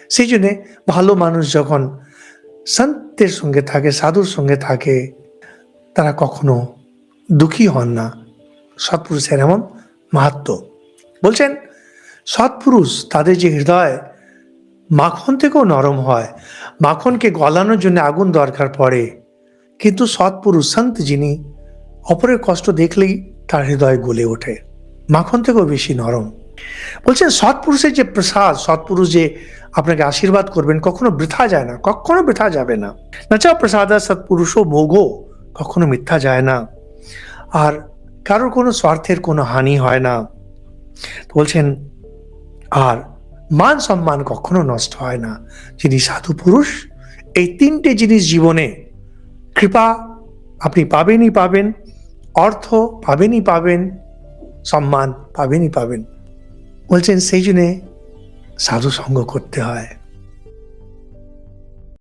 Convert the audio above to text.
সেই জন্যে ভালো মানুষ যখন সন্তের সঙ্গে থাকে, সাধুর সঙ্গে থাকে, তারা কখনো দুঃখী হন না। সৎপুরুষের এমন মাহাত্ম্য। বলছেন সৎপুরুষ তাদের যে হৃদয় মাখন থেকেও নরম হয়, মাখনকে গলানোর জন্য আগুন দরকার পড়ে, কিন্তু সৎপুরুষ সন্ত যিনি, অপরের কষ্ট দেখলেই তার হৃদয় গলে ওঠে, মাখন থেকেও বেশি নরম। বলছেন সৎপুরুষের যে প্রসাদ, সৎপুরুষ যে আপনাকে আশীর্বাদ করবেন, কখনো বৃথা যায় না, কখনো বৃথা যাবে না। নাচা প্রসাদা সৎপুরুষও মোঘো, কখনো মিথ্যা যায় না, আর কারোর কোনো স্বার্থের কোনো হানি হয় না। বলছেন আর মান সম্মান কখনো নষ্ট হয় না। যিনি সাধু পুরুষ, এই তিনটে জিনিস জীবনে, কৃপা আপনি পাবেনই পাবেন, অর্থ পাবেনই পাবেন, সম্মান পাবেনই পাবেন। বলছেন সেই জন্যে সাধু সঙ্গ করতে হয়।